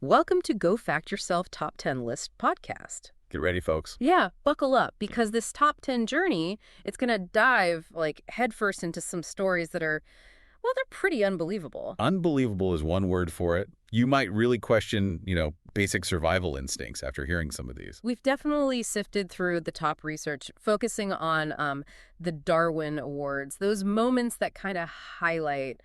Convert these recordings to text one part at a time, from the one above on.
Welcome to Go Fact Yourself Top 10 List podcast. Get ready, folks. Yeah, buckle up, because this top 10 journey, it's going to dive headfirst into some stories that are, well, they're pretty unbelievable. Unbelievable is one word for it. You might really question, basic survival instincts after hearing some of these. We've definitely sifted through the top research, focusing on the Darwin Awards, those moments that kind of highlight,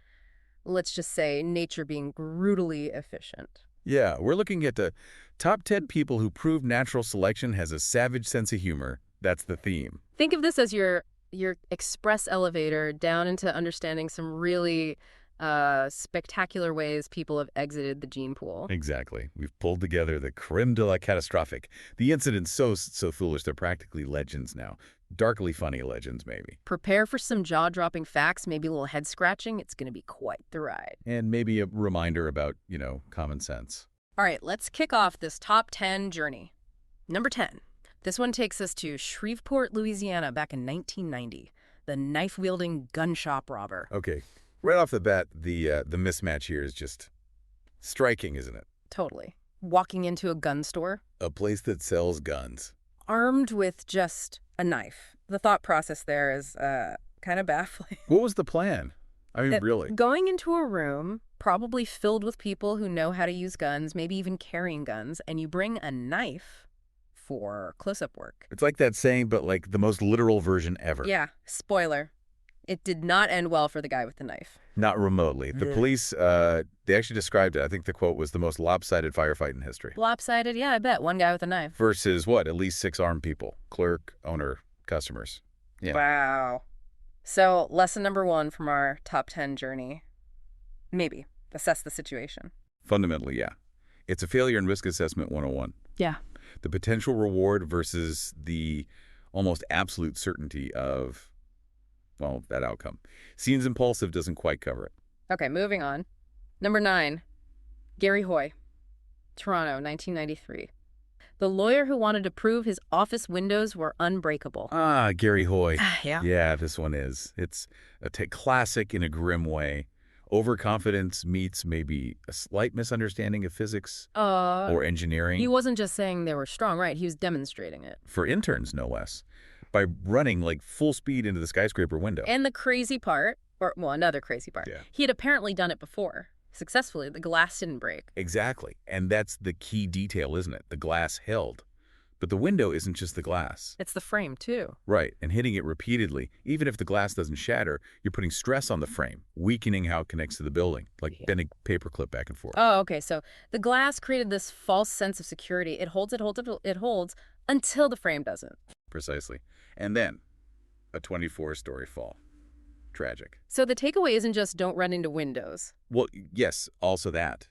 let's just say, nature being brutally efficient. Yeah, we're looking at the top 10 people who prove natural selection has a savage sense of humor. That's the theme. Think of this as your express elevator down into understanding some really spectacular ways people have exited the gene pool. Exactly. We've pulled together the crème de la catastrophic. The incidents so foolish they're practically legends now. Darkly funny legends, maybe. Prepare for some jaw-dropping facts, maybe a little head-scratching. It's going to be quite the ride. And maybe a reminder about, common sense. All right, let's kick off this top 10 journey. Number 10. This one takes us to Shreveport, Louisiana, back in 1990. The knife-wielding gun shop robber. Okay. Right off the bat, the mismatch here is just striking, isn't it? Totally. Walking into a gun store. A place that sells guns. Armed with just a knife. The thought process there is kind of baffling. What was the plan? I mean, really? Going into a room, probably filled with people who know how to use guns, maybe even carrying guns, and you bring a knife for close-up work. It's like that saying, but like the most literal version ever. Yeah, spoiler. It did not end well for the guy with the knife. Not remotely. The police, they actually described it. I think the quote was the most lopsided firefight in history. Lopsided? Yeah, I bet. One guy with a knife. Versus what? At least 6 armed people. Clerk, owner, customers. Yeah. Wow. So, lesson number 1 from our top 10 journey. Maybe. Assess the situation. Fundamentally, yeah. It's a failure and risk assessment 101. Yeah. The potential reward versus the almost absolute certainty of, well, that outcome. Seems impulsive doesn't quite cover it. Okay, moving on. Number 9. Gary Hoy. Toronto, 1993. The lawyer who wanted to prove his office windows were unbreakable. Ah, Gary Hoy. Yeah. Yeah, this one is. It's a classic in a grim way. Overconfidence meets maybe a slight misunderstanding of physics or engineering. He wasn't just saying they were strong, right? He was demonstrating it. For interns, no less. By running like full speed into the skyscraper window. And the crazy part, another crazy part, he had apparently done it before. Successfully. The glass didn't break. Exactly. And that's the key detail, isn't it? The glass held. But the window isn't just the glass. It's the frame, too. Right. And hitting it repeatedly, even if the glass doesn't shatter, you're putting stress on the frame, weakening how it connects to the building, like bending paperclip back and forth. Oh, okay. So the glass created this false sense of security. It holds until the frame doesn't. Precisely. And then a 24-story fall. Tragic. So the takeaway isn't just don't run into windows. Well, yes, also that.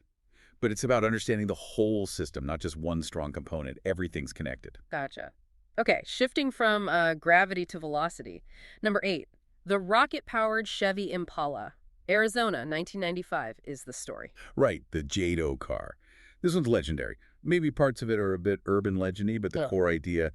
But it's about understanding the whole system, not just one strong component. Everything's connected. Gotcha. Okay, shifting from gravity to velocity. Number 8, the rocket-powered Chevy Impala. Arizona, 1995 is the story. Right, the Jado car. This one's legendary. Maybe parts of it are a bit urban legend-y, but the core idea,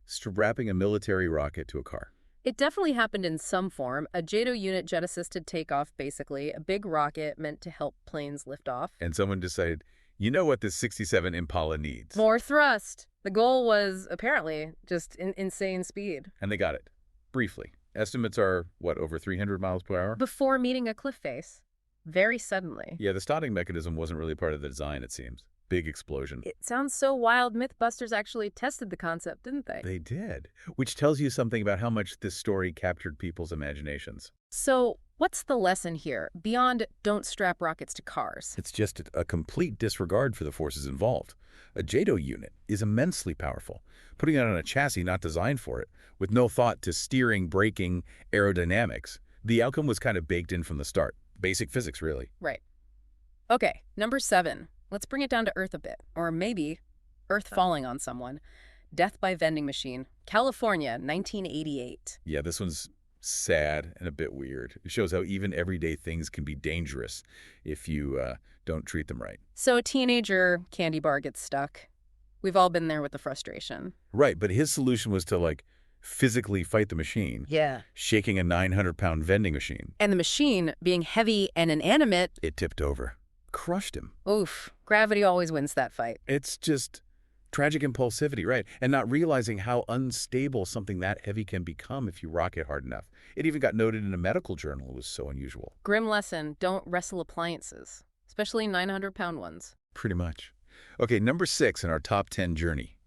strapping a military rocket to a car. It definitely happened in some form. A JATO unit, jet-assisted takeoff, basically. A big rocket meant to help planes lift off. And someone decided, you know what this 67 Impala needs? More thrust. The goal was, apparently, just insane speed. And they got it. Briefly. Estimates are, what, over 300 miles per hour? Before meeting a cliff face. Very suddenly. Yeah, the starting mechanism wasn't really part of the design, it seems. Big explosion. It sounds so wild. Mythbusters actually tested the concept, didn't they? They did, which tells you something about how much this story captured people's imaginations. So what's the lesson here, beyond don't strap rockets to cars? It's just a complete disregard for the forces involved. A JATO unit is immensely powerful. Putting it on a chassis not designed for it, with no thought to steering, braking, aerodynamics, the outcome was kind of baked in from the start. Basic physics, really. Right. Okay, number 7. Let's bring it down to earth a bit, or maybe earth falling on someone. Death by vending machine, California, 1988. Yeah, this one's sad and a bit weird. It shows how even everyday things can be dangerous if you don't treat them right. So a teenager candy bar gets stuck. We've all been there with the frustration. Right, but his solution was to, physically fight the machine. Yeah. Shaking a 900-pound vending machine. And the machine, being heavy and inanimate, it tipped over. crushed him. Oof. Gravity always wins that fight. It's just tragic impulsivity, right? And not realizing how unstable something that heavy can become if you rock it hard enough. It even got noted in a medical journal. It was so unusual. Grim lesson, don't wrestle appliances, especially 900-pound ones. Pretty much. Okay, number 6 in our top 10 journey.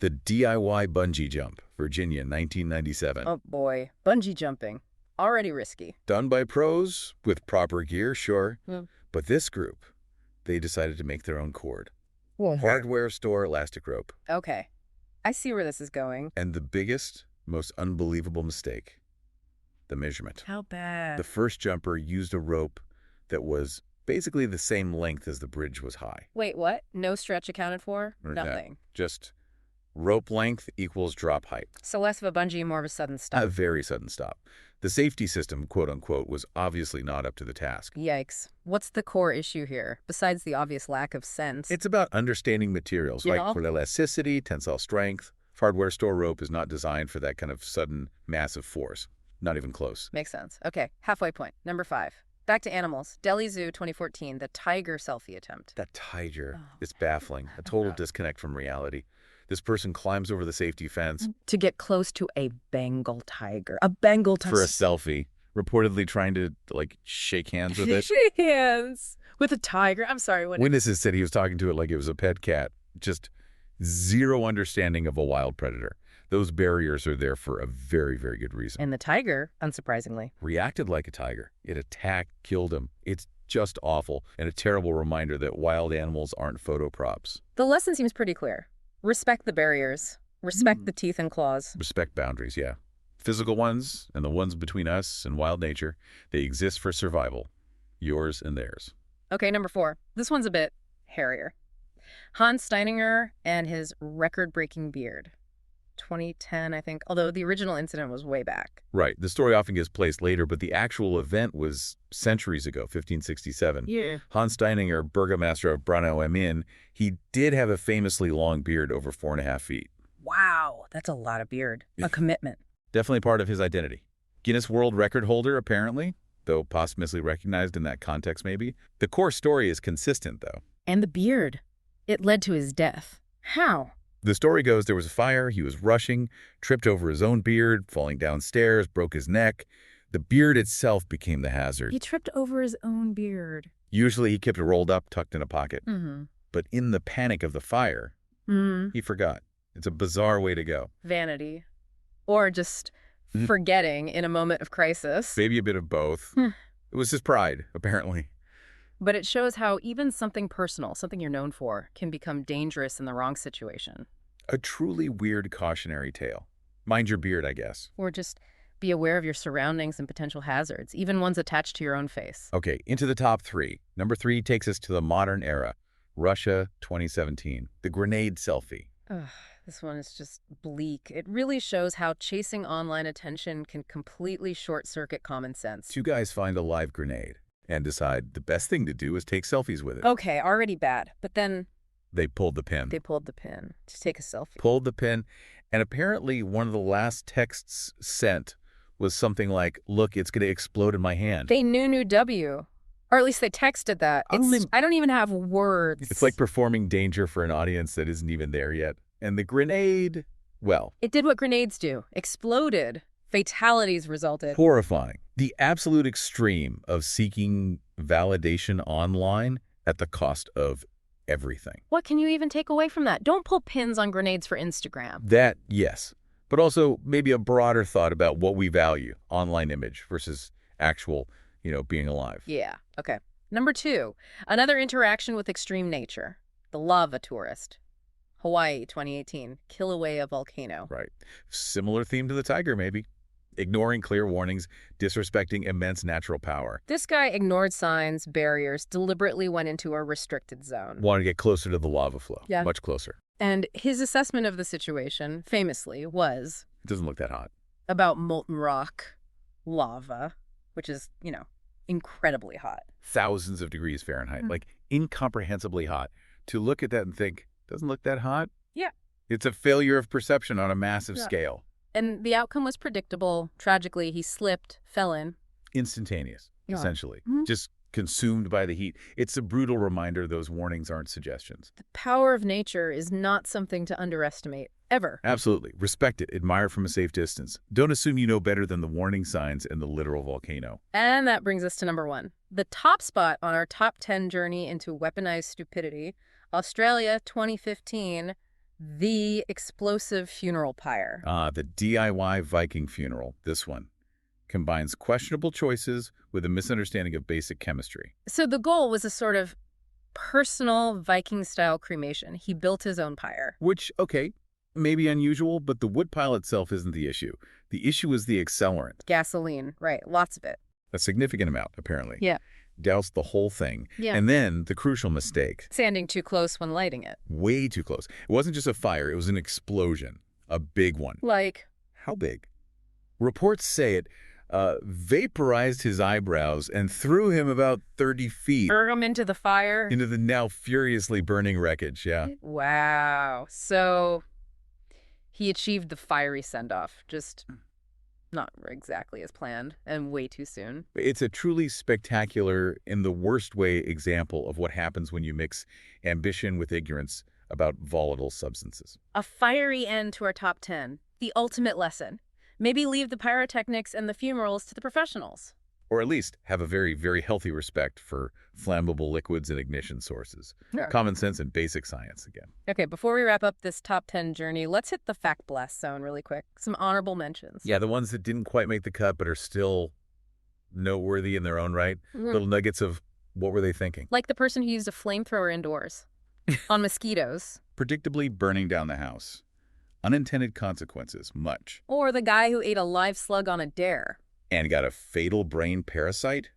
The DIY bungee jump, Virginia, 1997. Oh boy, bungee jumping. Already risky. Done by pros, with proper gear, sure. Hmm. But this group, they decided to make their own cord. What? Hardware store elastic rope. Okay. I see where this is going. And the biggest, most unbelievable mistake, the measurement. How bad? The first jumper used a rope that was basically the same length as the bridge was high. Wait, what? No stretch accounted for? Nothing. Just rope length equals drop height. So less of a bungee, more of a sudden stop. A very sudden stop. The safety system, quote unquote, was obviously not up to the task. Yikes. What's the core issue here, besides the obvious lack of sense? It's about understanding materials, Yeah. like for elasticity, tensile strength. Hardware store rope is not designed for that kind of sudden, massive force. Not even close. Makes sense. Okay, halfway point. Number 5. Back to animals. Delhi Zoo 2014, the tiger selfie attempt. That tiger Oh, is baffling. A total disconnect from reality. This person climbs over the safety fence To get close to a Bengal tiger. A Bengal tiger. for a selfie, reportedly trying to, shake hands with it. Shake hands with a tiger. I'm sorry, what? Witnesses said he was talking to it like it was a pet cat. Just zero understanding of a wild predator. Those barriers are there for a very, very good reason. And the tiger, unsurprisingly. Reacted like a tiger. It attacked, killed him. It's just awful, and a terrible reminder that wild animals aren't photo props. The lesson seems pretty clear. Respect the barriers. Respect the teeth and claws. Respect boundaries, yeah. Physical ones and the ones between us and wild nature, they exist for survival. Yours and theirs. Okay, number 4. This one's a bit hairier. Hans Steininger and his record-breaking beard. 2010, I think, although the original incident was way back. Right. The story often gets placed later, but the actual event was centuries ago, 1567. Yeah. Hans Steininger, burgomaster of Braunau am Inn, he did have a famously long beard over 4.5 feet. Wow, that's a lot of beard. A commitment. Definitely part of his identity. Guinness World Record holder, apparently, though posthumously recognized in that context maybe. The core story is consistent, though. And the beard. It led to his death. How? The story goes there was a fire, he was rushing, tripped over his own beard, falling downstairs, broke his neck. The beard itself became the hazard. He tripped over his own beard. Usually he kept it rolled up, tucked in a pocket. Mm-hmm. But in the panic of the fire, he forgot. It's a bizarre way to go. Vanity. Or just forgetting in a moment of crisis. Maybe a bit of both. It was his pride, apparently. But it shows how even something personal, something you're known for, can become dangerous in the wrong situation. A truly weird cautionary tale. Mind your beard, I guess. Or just be aware of your surroundings and potential hazards, even ones attached to your own face. Okay, into the top 3. Number 3 takes us to the modern era. Russia, 2017. The grenade selfie. Ugh, this one is just bleak. It really shows how chasing online attention can completely short-circuit common sense. 2 guys find a live grenade and decide the best thing to do is take selfies with it. Okay, already bad. But then They pulled the pin. they pulled the pin to take a selfie. Pulled the pin, and apparently one of the last texts sent was something like, look, it's going to explode in my hand. They knew W. Or at least they texted that. I don't even have words. It's like performing danger for an audience that isn't even there yet. And the grenade, well, It did what grenades do. Exploded. Fatalities resulted. horrifying. The absolute extreme of seeking validation online at the cost of everything. What can you even take away from that? Don't pull pins on grenades for Instagram. That, yes. But also maybe a broader thought about what we value, online image versus actual, being alive. Yeah, okay. Number 2, another interaction with extreme nature. The lava tourist. Hawaii, 2018. Kilauea volcano. Right. Similar theme to the tiger, maybe. Ignoring clear warnings, disrespecting immense natural power. This guy ignored signs, barriers, deliberately went into a restricted zone. Wanted to get closer to the lava flow. Yeah. Much closer. And his assessment of the situation, famously, was It doesn't look that hot. about molten rock, lava, which is, incredibly hot. Thousands of degrees Fahrenheit. Like, incomprehensibly hot. To look at that and think, doesn't look that hot? Yeah. It's a failure of perception on a massive Yeah. scale. And the outcome was predictable. Tragically, he slipped, fell in. Instantaneous, Yeah. essentially. Mhm. Just consumed by the heat. It's a brutal reminder those warnings aren't suggestions. The power of nature is not something to underestimate, ever. Absolutely. Respect it. Admire it from a safe distance. Don't assume you know better than the warning signs and the literal volcano. And that brings us to number 1. The top spot on our top 10 journey into weaponized stupidity, Australia 2015, the explosive funeral pyre. The DIY Viking funeral, this one, combines questionable choices with a misunderstanding of basic chemistry. So the goal was a sort of personal Viking-style cremation. He built his own pyre. Which, okay, may be unusual, but the wood pile itself isn't the issue. The issue is the accelerant. Gasoline, right, lots of it. A significant amount, apparently. Yeah. Doused the whole thing. Yeah. And then the crucial mistake. Standing too close when lighting it. Way too close. It wasn't just a fire, it was an explosion. A big one. Like? How big? Reports say it vaporized his eyebrows and threw him about 30 feet. Threw him into the fire? Into the now furiously burning wreckage, yeah. Wow. So he achieved the fiery send-off, just not exactly as planned and way too soon. It's a truly spectacular, in the worst way, example of what happens when you mix ambition with ignorance about volatile substances. A fiery end to our top 10. The ultimate lesson. Maybe leave the pyrotechnics and the funerals to the professionals. Or at least have a very, very healthy respect for flammable liquids and ignition sources. Yeah. Common sense and basic science again. Okay, before we wrap up this top 10 journey, let's hit the fact blast zone really quick. Some honorable mentions. Yeah, the ones that didn't quite make the cut but are still noteworthy in their own right. Little nuggets of what were they thinking? Like the person who used a flamethrower indoors on mosquitoes. Predictably burning down the house. Unintended consequences, much. Or the guy who ate a live slug on a dare. And got a fatal brain parasite?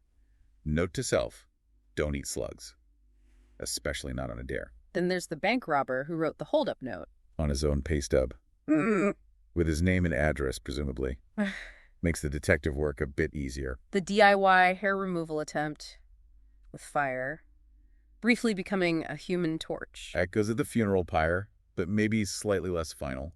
Note to self, don't eat slugs. Especially not on a dare. Then there's the bank robber who wrote the holdup note. On his own pay stub. With his name and address, presumably. Makes the detective work a bit easier. The DIY hair removal attempt with fire. Briefly becoming a human torch. Echoes of the funeral pyre, but maybe slightly less final.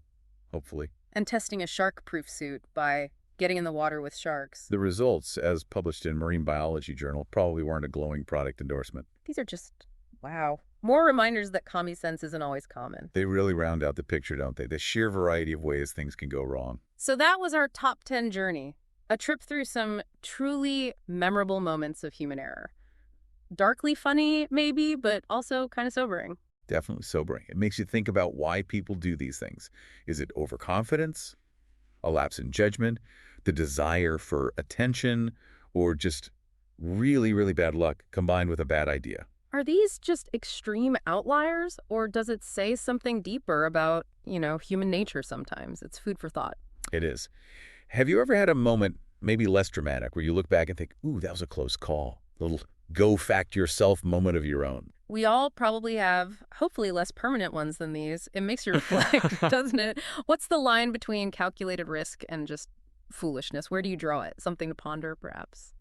Hopefully. And testing a shark-proof suit by getting in the water with sharks. The results, as published in Marine Biology Journal, probably weren't a glowing product endorsement. These are just, wow. More reminders that common sense isn't always common. They really round out the picture, don't they? The sheer variety of ways things can go wrong. So that was our top 10 journey. A trip through some truly memorable moments of human error. Darkly funny, maybe, but also kind of sobering. Definitely sobering. It makes you think about why people do these things. Is it overconfidence? A lapse in judgment? The desire for attention? Or just really, really bad luck combined with a bad idea? Are these just extreme outliers, or does it say something deeper about, human nature sometimes? It's food for thought. It is. Have you ever had a moment, maybe less dramatic, where you look back and think, ooh, that was a close call? A little go fact yourself moment of your own. We all probably have, hopefully less permanent ones than these. It makes you reflect, doesn't it? What's the line between calculated risk and just foolishness? Where do you draw it? Something to ponder, perhaps?